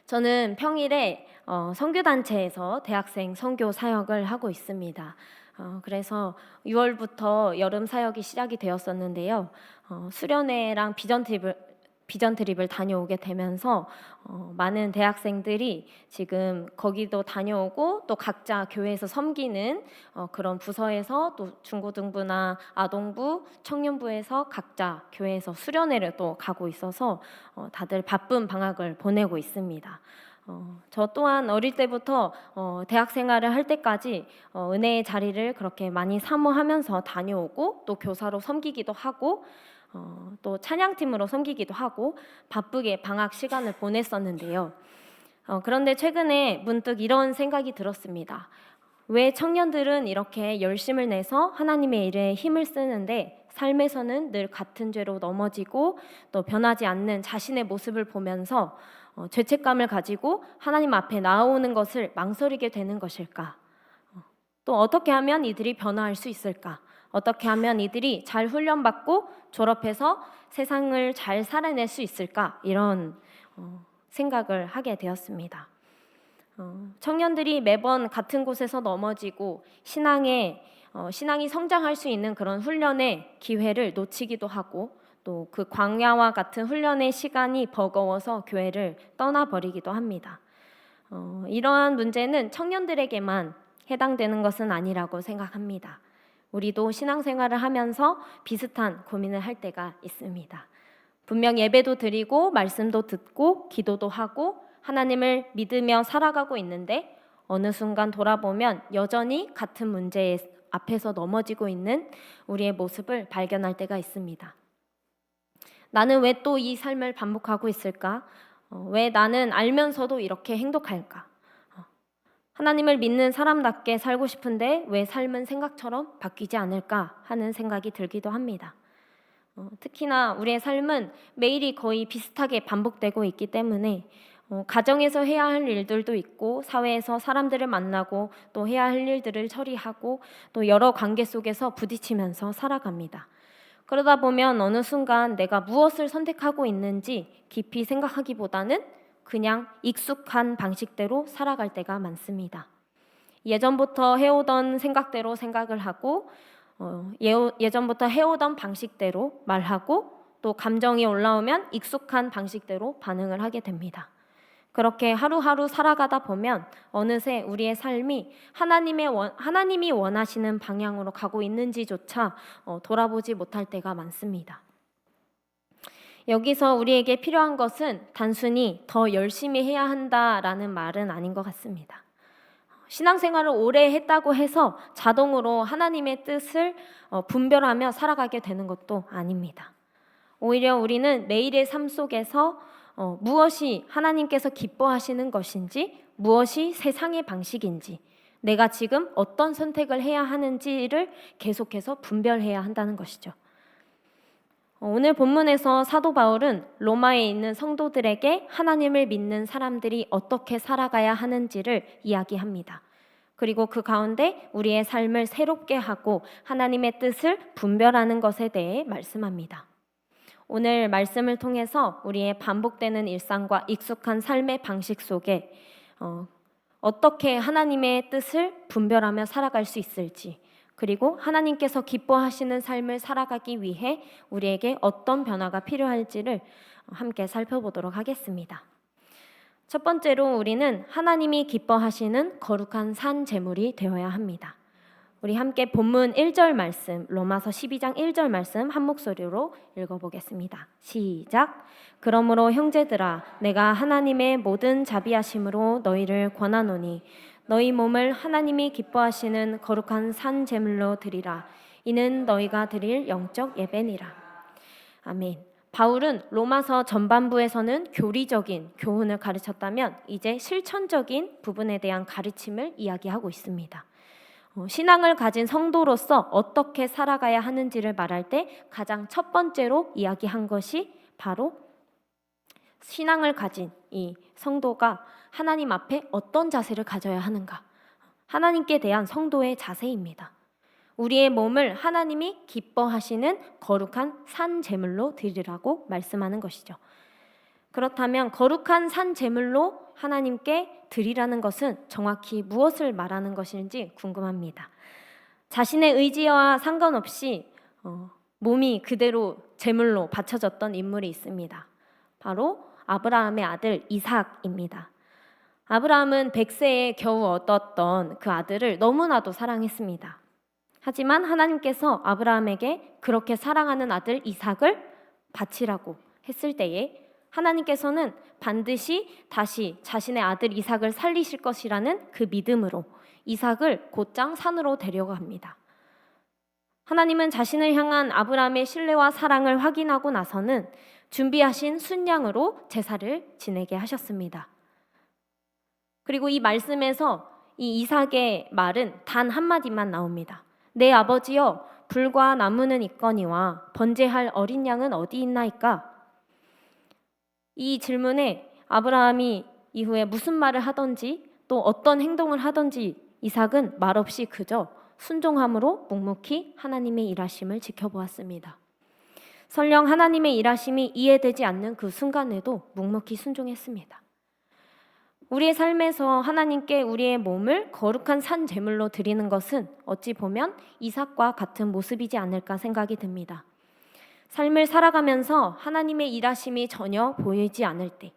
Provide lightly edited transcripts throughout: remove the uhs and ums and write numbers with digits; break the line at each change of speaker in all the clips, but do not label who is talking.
저는 평일에 선교단체에서 대학생 선교 사역을 하고 있습니다. 그래서 6월부터 여름 사역이 시작이 되었었는데요. 수련회랑 비전 트립을 다녀오게 되면서 많은 대학생들이 지금 거기도 다녀오고 또 각자 교회에서 섬기는 그런 부서에서 또 중고등부나 아동부, 청년부에서 각자 교회에서 수련회를 또 가고 있어서 다들 바쁜 방학을 보내고 있습니다. 저 또한 어릴 때부터 대학 생활을 할 때까지 은혜의 자리를 그렇게 많이 사모하면서 다녀오고 또 교사로 섬기기도 하고 또 찬양팀으로 섬기기도 하고 바쁘게 방학 시간을 보냈었는데요. 그런데 최근에 문득 이런 생각이 들었습니다. 왜 청년들은 이렇게 열심을 내서 하나님의 일에 힘을 쓰는데 삶에서는 늘 같은 죄로 넘어지고 또 변하지 않는 자신의 모습을 보면서 죄책감을 가지고 하나님 앞에 나아오는 것을 망설이게 되는 것일까? 또 어떻게 하면 이들이 변화할 수 있을까? 어떻게 하면 이들이 잘 훈련받고 졸업해서 세상을 잘 살아낼 수 있을까? 이런 생각을 하게 되었습니다. 청년들이 매번 같은 곳에서 넘어지고 신앙이 성장할 수 있는 그런 훈련의 기회를 놓치기도 하고 또 그 광야와 같은 훈련의 시간이 버거워서 교회를 떠나버리기도 합니다. 이러한 문제는 청년들에게만 해당되는 것은 아니라고 생각합니다. 우리도 신앙생활을 하면서 비슷한 고민을 할 때가 있습니다. 분명 예배도 드리고 말씀도 듣고 기도도 하고 하나님을 믿으며 살아가고 있는데 어느 순간 돌아보면 여전히 같은 문제 앞에서 넘어지고 있는 우리의 모습을 발견할 때가 있습니다. 나는 왜 또 이 삶을 반복하고 있을까? 왜 나는 알면서도 이렇게 행동할까? 하나님을 믿는 사람답게 살고 싶은데 왜 삶은 생각처럼 바뀌지 않을까 하는 생각이 들기도 합니다. 특히나 우리의 삶은 매일이 거의 비슷하게 반복되고 있기 때문에 가정에서 해야 할 일들도 있고 사회에서 사람들을 만나고 또 해야 할 일들을 처리하고 또 여러 관계 속에서 부딪히면서 살아갑니다. 그러다 보면 어느 순간 내가 무엇을 선택하고 있는지 깊이 생각하기보다는 그냥 익숙한 방식대로 살아갈 때가 많습니다. 예전부터 해오던 생각대로 생각을 하고 예전부터 해오던 방식대로 말하고 또 감정이 올라오면 익숙한 방식대로 반응을 하게 됩니다. 그렇게 하루하루 살아가다 보면 어느새 우리의 삶이 하나님이 원하시는 방향으로 가고 있는지조차 돌아보지 못할 때가 많습니다. 여기서 우리에게 필요한 것은 단순히 더 열심히 해야 한다라는 말은 아닌 것 같습니다. 신앙생활을 오래 했다고 해서 자동으로 하나님의 뜻을 분별하며 살아가게 되는 것도 아닙니다. 오히려 우리는 매일의 삶 속에서 무엇이 하나님께서 기뻐하시는 것인지, 무엇이 세상의 방식인지, 내가 지금 어떤 선택을 해야 하는지를 계속해서 분별해야 한다는 것이죠. 오늘 본문에서 사도 바울은 로마에 있는 성도들에게 하나님을 믿는 사람들이 어떻게 살아가야 하는지를 이야기합니다. 그리고 그 가운데 우리의 삶을 새롭게 하고 하나님의 뜻을 분별하는 것에 대해 말씀합니다. 오늘 말씀을 통해서 우리의 반복되는 일상과 익숙한 삶의 방식 속에 어떻게 하나님의 뜻을 분별하며 살아갈 수 있을지, 그리고 하나님께서 기뻐하시는 삶을 살아가기 위해 우리에게 어떤 변화가 필요할지를 함께 살펴보도록 하겠습니다. 첫 번째로 우리는 하나님이 기뻐하시는 거룩한 산 제물이 되어야 합니다. 우리 함께 본문 1절 말씀, 로마서 12장 1절 말씀 한 목소리로 읽어보겠습니다. 시작. 그러므로 형제들아, 내가 하나님의 모든 자비하심으로 너희를 권하노니 너희 몸을 하나님이 기뻐하시는 거룩한 산 제물로 드리라. 이는 너희가 드릴 영적 예배니라. 아멘. 바울은 로마서 전반부에서는 교리적인 교훈을 가르쳤다면 이제 실천적인 부분에 대한 가르침을 이야기하고 있습니다. 신앙을 가진 성도로서 어떻게 살아가야 하는지를 말할 때 가장 첫 번째로 이야기한 것이 바로 신앙을 가진 이 성도가 하나님 앞에 어떤 자세를 가져야 하는가, 하나님께 대한 성도의 자세입니다. 우리의 몸을 하나님이 기뻐하시는 거룩한 산 제물로 드리라고 말씀하는 것이죠. 그렇다면 거룩한 산 제물로 하나님께 드리라는 것은 정확히 무엇을 말하는 것인지 궁금합니다. 자신의 의지와 상관없이 몸이 그대로 제물로 바쳐졌던 인물이 있습니다. 바로 아브라함의 아들 이삭입니다. 아브라함은 100세에 겨우 얻었던 그 아들을 너무나도 사랑했습니다. 하지만 하나님께서 아브라함에게 그렇게 사랑하는 아들 이삭을 바치라고 했을 때에 하나님께서는 반드시 다시 자신의 아들 이삭을 살리실 것이라는 그 믿음으로 이삭을 곧장 산으로 데려갑니다. 하나님은 자신을 향한 아브라함의 신뢰와 사랑을 확인하고 나서는 준비하신 순양으로 제사를 지내게 하셨습니다. 그리고 이 말씀에서 이 이삭의 말은 단 한마디만 나옵니다. 내 아버지여, 불과 나무는 있거니와 번제할 어린 양은 어디 있나이까? 이 질문에 아브라함이 이후에 무슨 말을 하던지 또 어떤 행동을 하던지 이삭은 말없이 그저 순종함으로 묵묵히 하나님의 일하심을 지켜보았습니다. 설령 하나님의 일하심이 이해되지 않는 그 순간에도 묵묵히 순종했습니다. 우리의 삶에서 하나님께 우리의 몸을 거룩한 산 제물로 드리는 것은 어찌 보면 이삭과 같은 모습이지 않을까 생각이 듭니다. 삶을 살아가면서 하나님의 일하심이 전혀 보이지 않을 때,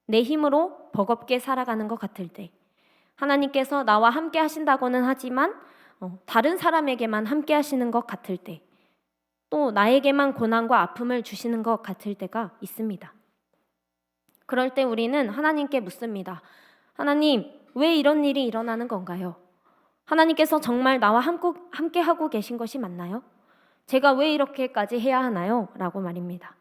내 힘으로 버겁게 살아가는 것 같을 때, 하나님께서 나와 함께 하신다고는 하지만 다른 사람에게만 함께 하시는 것 같을 때, 또 나에게만 고난과 아픔을 주시는 것 같을 때가 있습니다. 그럴 때 우리는 하나님께 묻습니다. 하나님, 왜 이런 일이 일어나는 건가요? 하나님께서 정말 나와 함께 하고 계신 것이 맞나요? 제가 왜 이렇게까지 해야 하나요? 라고 말입니다.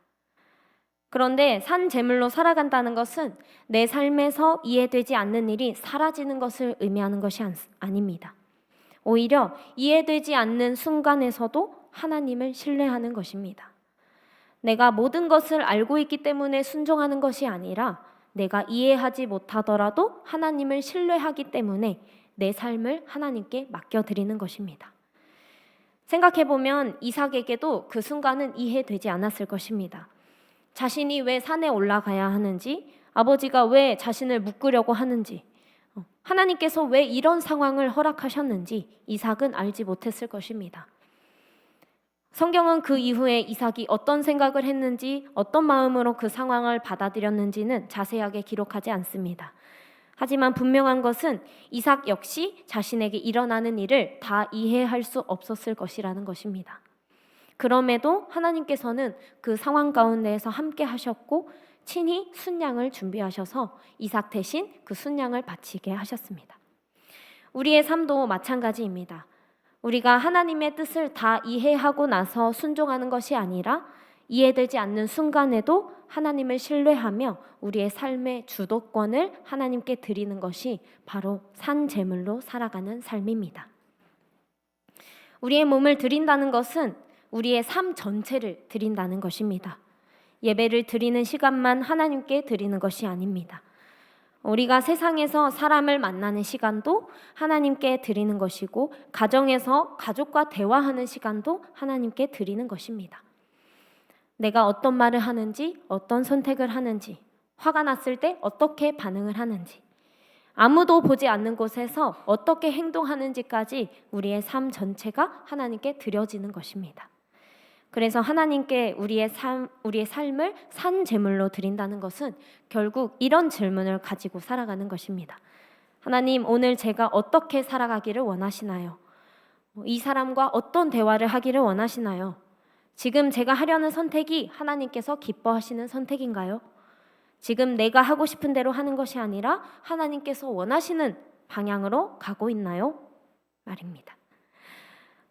그런데 산 제물로 살아간다는 것은 내 삶에서 이해되지 않는 일이 사라지는 것을 의미하는 것이 아닙니다. 오히려 이해되지 않는 순간에서도 하나님을 신뢰하는 것입니다. 내가 모든 것을 알고 있기 때문에 순종하는 것이 아니라 내가 이해하지 못하더라도 하나님을 신뢰하기 때문에 내 삶을 하나님께 맡겨드리는 것입니다. 생각해보면 이삭에게도 그 순간은 이해되지 않았을 것입니다. 자신이 왜 산에 올라가야 하는지, 아버지가 왜 자신을 묶으려고 하는지, 하나님께서 왜 이런 상황을 허락하셨는지 이삭은 알지 못했을 것입니다. 성경은 그 이후에 이삭이 어떤 생각을 했는지, 어떤 마음으로 그 상황을 받아들였는지는 자세하게 기록하지 않습니다. 하지만 분명한 것은 이삭 역시 자신에게 일어나는 일을 다 이해할 수 없었을 것이라는 것입니다. 그럼에도 하나님께서는 그 상황 가운데에서 함께 하셨고 친히 순양을 준비하셔서 이삭 대신 그 순양을 바치게 하셨습니다. 우리의 삶도 마찬가지입니다. 우리가 하나님의 뜻을 다 이해하고 나서 순종하는 것이 아니라 이해되지 않는 순간에도 하나님을 신뢰하며 우리의 삶의 주도권을 하나님께 드리는 것이 바로 산 제물로 살아가는 삶입니다. 우리의 몸을 드린다는 것은 우리의 삶 전체를 드린다는 것입니다. 예배를 드리는 시간만 하나님께 드리는 것이 아닙니다. 우리가 세상에서 사람을 만나는 시간도 하나님께 드리는 것이고 가정에서 가족과 대화하는 시간도 하나님께 드리는 것입니다. 내가 어떤 말을 하는지, 어떤 선택을 하는지, 화가 났을 때 어떻게 반응을 하는지, 아무도 보지 않는 곳에서 어떻게 행동하는지까지 우리의 삶 전체가 하나님께 드려지는 것입니다. 그래서 하나님께 우리의 삶을 산 제물로 드린다는 것은 결국 이런 질문을 가지고 살아가는 것입니다. 하나님, 오늘 제가 어떻게 살아가기를 원하시나요? 이 사람과 어떤 대화를 하기를 원하시나요? 지금 제가 하려는 선택이 하나님께서 기뻐하시는 선택인가요? 지금 내가 하고 싶은 대로 하는 것이 아니라 하나님께서 원하시는 방향으로 가고 있나요? 말입니다.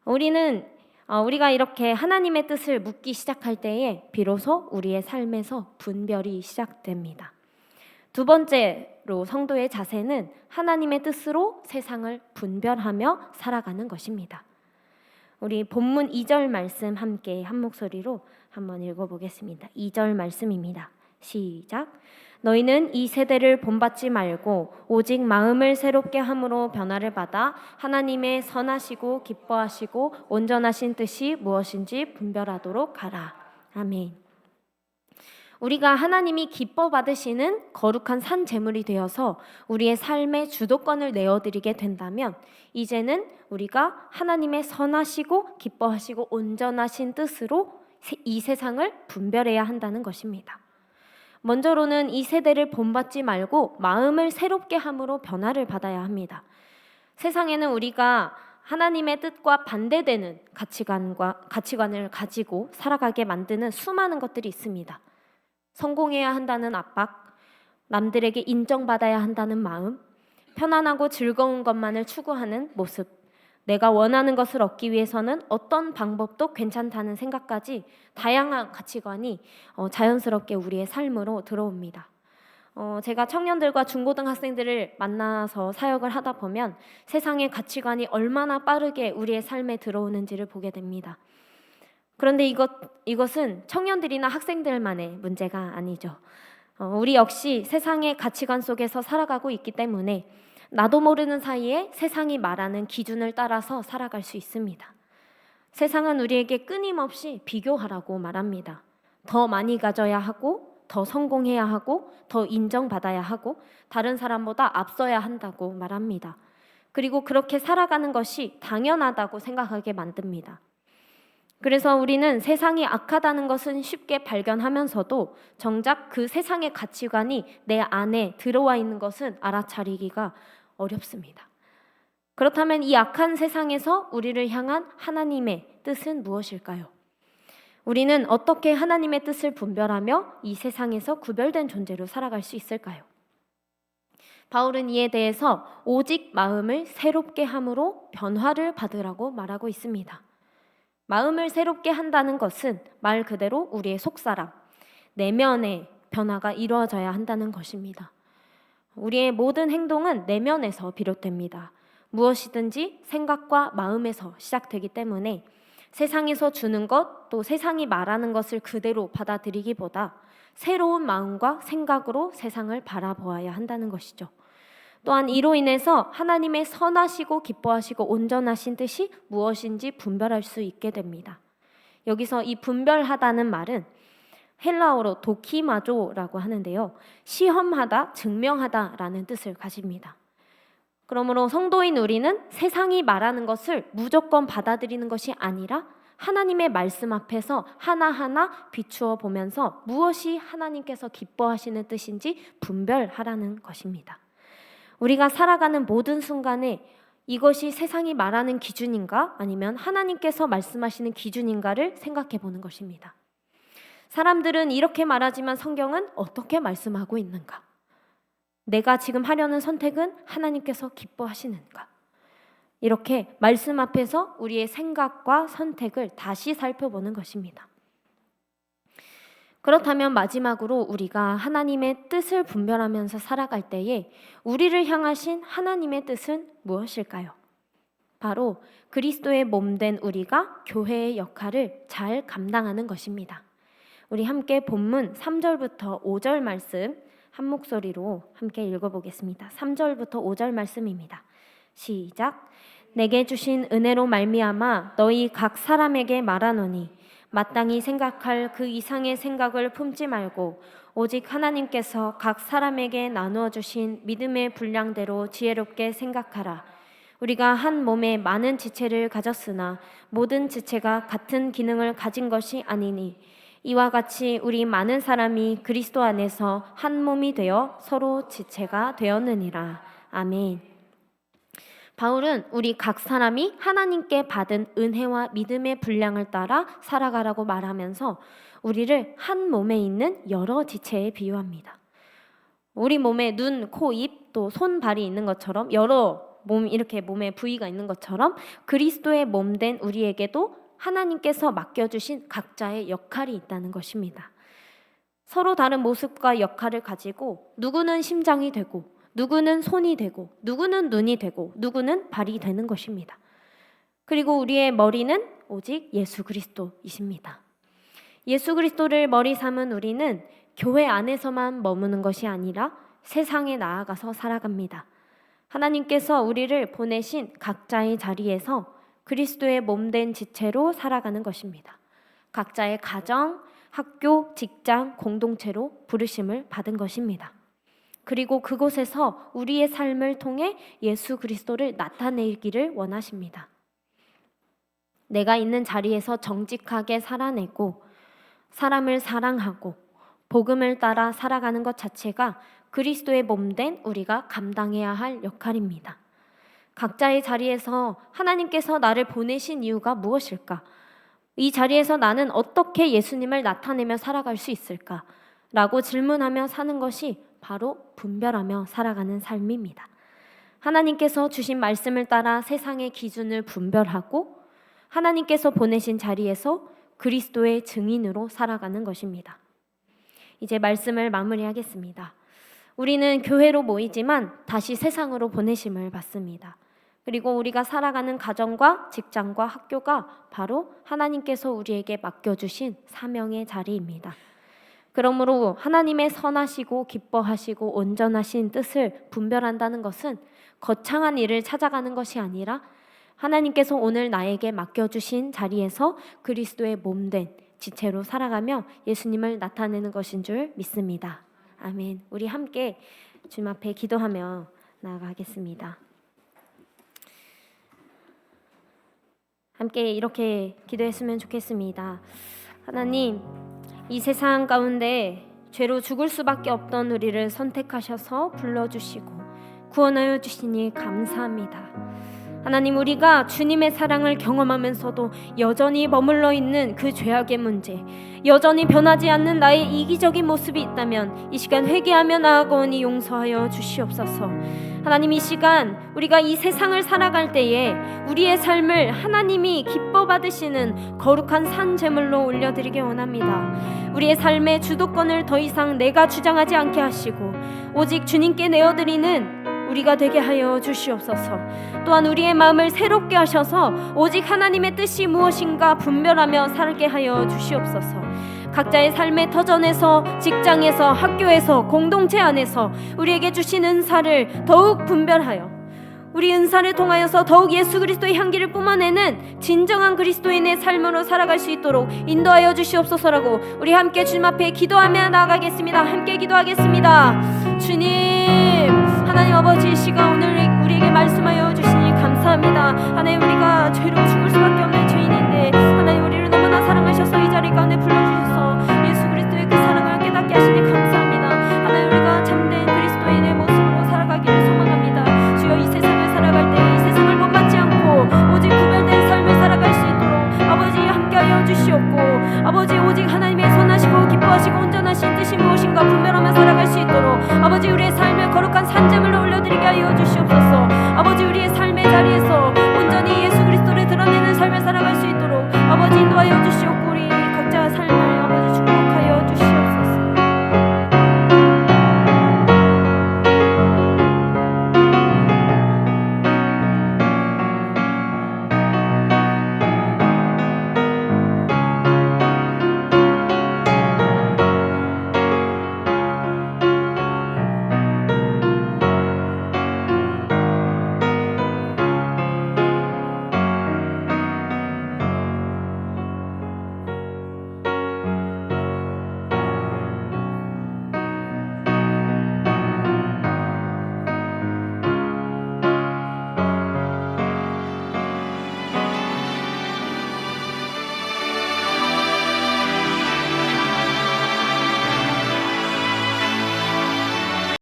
우리가 이렇게 하나님의 뜻을 묻기 시작할 때에 비로소 우리의 삶에서 분별이 시작됩니다. 두 번째로 성도의 자세는 하나님의 뜻으로 세상을 분별하며 살아가는 것입니다. 우리 본문 2절 말씀 함께 한 목소리로 한번 읽어보겠습니다. 2절 말씀입니다. 시작. 너희는 이 세대를 본받지 말고 오직 마음을 새롭게 함으로 변화를 받아 하나님의 선하시고 기뻐하시고 온전하신 뜻이 무엇인지 분별하도록 하라. 아멘. 우리가 하나님이 기뻐 받으시는 거룩한 산 제물이 되어서 우리의 삶의 주도권을 내어드리게 된다면 이제는 우리가 하나님의 선하시고 기뻐하시고 온전하신 뜻으로 이 세상을 분별해야 한다는 것입니다. 먼저로는 이 세대를 본받지 말고 마음을 새롭게 함으로 변화를 받아야 합니다. 세상에는 우리가 하나님의 뜻과 반대되는 가치관을 가지고 살아가게 만드는 수많은 것들이 있습니다. 성공해야 한다는 압박, 남들에게 인정받아야 한다는 마음, 편안하고 즐거운 것만을 추구하는 모습, 내가 원하는 것을 얻기 위해서는 어떤 방법도 괜찮다는 생각까지 다양한 가치관이 자연스럽게 우리의 삶으로 들어옵니다. 제가 청년들과 중고등학생들을 만나서 사역을 하다 보면 세상의 가치관이 얼마나 빠르게 우리의 삶에 들어오는지를 보게 됩니다. 그런데 이것은 청년들이나 학생들만의 문제가 아니죠. 우리 역시 세상의 가치관 속에서 살아가고 있기 때문에 나도 모르는 사이에 세상이 말하는 기준을 따라서 살아갈 수 있습니다. 세상은 우리에게 끊임없이 비교하라고 말합니다. 더 많이 가져야 하고, 더 성공해야 하고, 더 인정받아야 하고, 다른 사람보다 앞서야 한다고 말합니다. 그리고 그렇게 살아가는 것이 당연하다고 생각하게 만듭니다. 그래서 우리는 세상이 악하다는 것은 쉽게 발견하면서도 정작 그 세상의 가치관이 내 안에 들어와 있는 것은 알아차리기가 어렵습니다. 그렇다면 이 악한 세상에서 우리를 향한 하나님의 뜻은 무엇일까요? 우리는 어떻게 하나님의 뜻을 분별하며 이 세상에서 구별된 존재로 살아갈 수 있을까요? 바울은 이에 대해서 오직 마음을 새롭게 함으로 변화를 받으라고 말하고 있습니다. 마음을 새롭게 한다는 것은 말 그대로 우리의 속사람, 내면의 변화가 이루어져야 한다는 것입니다. 우리의 모든 행동은 내면에서 비롯됩니다. 무엇이든지 생각과 마음에서 시작되기 때문에 세상에서 주는 것, 또 세상이 말하는 것을 그대로 받아들이기보다 새로운 마음과 생각으로 세상을 바라보아야 한다는 것이죠. 또한 이로 인해서 하나님의 선하시고 기뻐하시고 온전하신 뜻이 무엇인지 분별할 수 있게 됩니다. 여기서 이 분별하다는 말은 헬라어로 도키마조라고 하는데요. 시험하다, 증명하다라는 뜻을 가집니다. 그러므로 성도인 우리는 세상이 말하는 것을 무조건 받아들이는 것이 아니라 하나님의 말씀 앞에서 하나하나 비추어 보면서 무엇이 하나님께서 기뻐하시는 뜻인지 분별하라는 것입니다. 우리가 살아가는 모든 순간에 이것이 세상이 말하는 기준인가 아니면 하나님께서 말씀하시는 기준인가를 생각해 보는 것입니다. 사람들은 이렇게 말하지만 성경은 어떻게 말씀하고 있는가? 내가 지금 하려는 선택은 하나님께서 기뻐하시는가? 이렇게 말씀 앞에서 우리의 생각과 선택을 다시 살펴보는 것입니다. 그렇다면 마지막으로 우리가 하나님의 뜻을 분별하면서 살아갈 때에 우리를 향하신 하나님의 뜻은 무엇일까요? 바로 그리스도의 몸된 우리가 교회의 역할을 잘 감당하는 것입니다. 우리 함께 본문 3절부터 5절 말씀 한 목소리로 함께 읽어보겠습니다. 3절부터 5절 말씀입니다. 시작. 내게 주신 은혜로 말미암아 너희 각 사람에게 말하노니 마땅히 생각할 그 이상의 생각을 품지 말고 오직 하나님께서 각 사람에게 나누어 주신 믿음의 분량대로 지혜롭게 생각하라. 우리가 한 몸에 많은 지체를 가졌으나 모든 지체가 같은 기능을 가진 것이 아니니 이와 같이 우리 많은 사람이 그리스도 안에서 한 몸이 되어 서로 지체가 되었느니라. 아멘. 바울은 우리 각 사람이 하나님께 받은 은혜와 믿음의 분량을 따라 살아가라고 말하면서 우리를 한 몸에 있는 여러 지체에 비유합니다. 우리 몸에 눈, 코, 입, 또 손, 발이 있는 것처럼 여러 이렇게 몸에 부위가 있는 것처럼 그리스도의 몸된 우리에게도 하나님께서 맡겨주신 각자의 역할이 있다는 것입니다. 서로 다른 모습과 역할을 가지고 누구는 심장이 되고 누구는 손이 되고 누구는 눈이 되고 누구는 발이 되는 것입니다. 그리고 우리의 머리는 오직 예수 그리스도이십니다. 예수 그리스도를 머리 삼은 우리는 교회 안에서만 머무는 것이 아니라 세상에 나아가서 살아갑니다. 하나님께서 우리를 보내신 각자의 자리에서 그리스도의 몸된 지체로 살아가는 것입니다. 각자의 가정, 학교, 직장, 공동체로 부르심을 받은 것입니다. 그리고 그곳에서 우리의 삶을 통해 예수 그리스도를 나타내기를 원하십니다. 내가 있는 자리에서 정직하게 살아내고 사람을 사랑하고 복음을 따라 살아가는 것 자체가 그리스도의 몸된 우리가 감당해야 할 역할입니다. 각자의 자리에서 하나님께서 나를 보내신 이유가 무엇일까? 이 자리에서 나는 어떻게 예수님을 나타내며 살아갈 수 있을까? 라고 질문하며 사는 것이 바로 분별하며 살아가는 삶입니다. 하나님께서 주신 말씀을 따라 세상의 기준을 분별하고 하나님께서 보내신 자리에서 그리스도의 증인으로 살아가는 것입니다. 이제 말씀을 마무리하겠습니다. 우리는 교회로 모이지만 다시 세상으로 보내심을 받습니다. 그리고 우리가 살아가는 가정과 직장과 학교가 바로 하나님께서 우리에게 맡겨주신 사명의 자리입니다. 그러므로 하나님의 선하시고 기뻐하시고 온전하신 뜻을 분별한다는 것은 거창한 일을 찾아가는 것이 아니라 하나님께서 오늘 나에게 맡겨주신 자리에서 그리스도의 몸된 지체로 살아가며 예수님을 나타내는 것인 줄 믿습니다. 아멘. 우리 함께 주님 앞에 기도하며 나아가겠습니다. 함께 이렇게 기도했으면 좋겠습니다. 하나님, 이 세상 가운데 죄로 죽을 수밖에 없던 우리를 선택하셔서 불러주시고 구원하여 주시니 감사합니다. 하나님, 우리가 주님의 사랑을 경험하면서도 여전히 머물러 있는 그 죄악의 문제, 여전히 변하지 않는 나의 이기적인 모습이 있다면 이 시간 회개하며 나아가오니 용서하여 주시옵소서. 하나님, 이 시간 우리가 이 세상을 살아갈 때에 우리의 삶을 하나님이 기뻐 받으시는 거룩한 산 제물로 올려드리기 원합니다. 우리의 삶의 주도권을 더 이상 내가 주장하지 않게 하시고 오직 주님께 내어드리는 우리가 되게 하여 주시옵소서. 또한 우리의 마음을 새롭게 하셔서 오직 하나님의 뜻이 무엇인가 분별하며 살게 하여 주시옵소서. 각자의 삶의 터전에서, 직장에서, 학교에서, 공동체 안에서 우리에게 주신 은사를 더욱 분별하여 우리 은사를 통하여서 더욱 예수 그리스도의 향기를 뿜어내는 진정한 그리스도인의 삶으로 살아갈 수 있도록 인도하여 주시옵소서라고 우리 함께 주님 앞에 기도하며 나아가겠습니다. 함께 기도하겠습니다. 주님, 하나님 아버지, 이 시간 오늘 우리에게 말씀하여 주시니 감사합니다. 하나님, 우리가 죄로 죽을 수밖에 없는 죄인인데 하나님 우리를 너무나 사랑하셔서 이 자리 가운데 불러주셔서 예수 그리스도의 그 사랑을 깨닫게 하시니 감사합니다. 하나님, 우리가 참된 그리스도인의 모습으로 살아가기를 소망합니다. 주여, 이 세상을 살아갈 때 이 세상을 본받지 않고 오직 구별된 삶을 살아갈 수 있도록 아버지 함께하여 주시옵고 아버지 오직 하나님의 선하시고 기뻐하시고 온전하신 뜻이 무엇인가 분별하며 살아갈 수 있도록 아버지 우리의 삶을 거룩한 산제물로 올려드리게 하여 주시옵소서. 아버지 우리의 삶의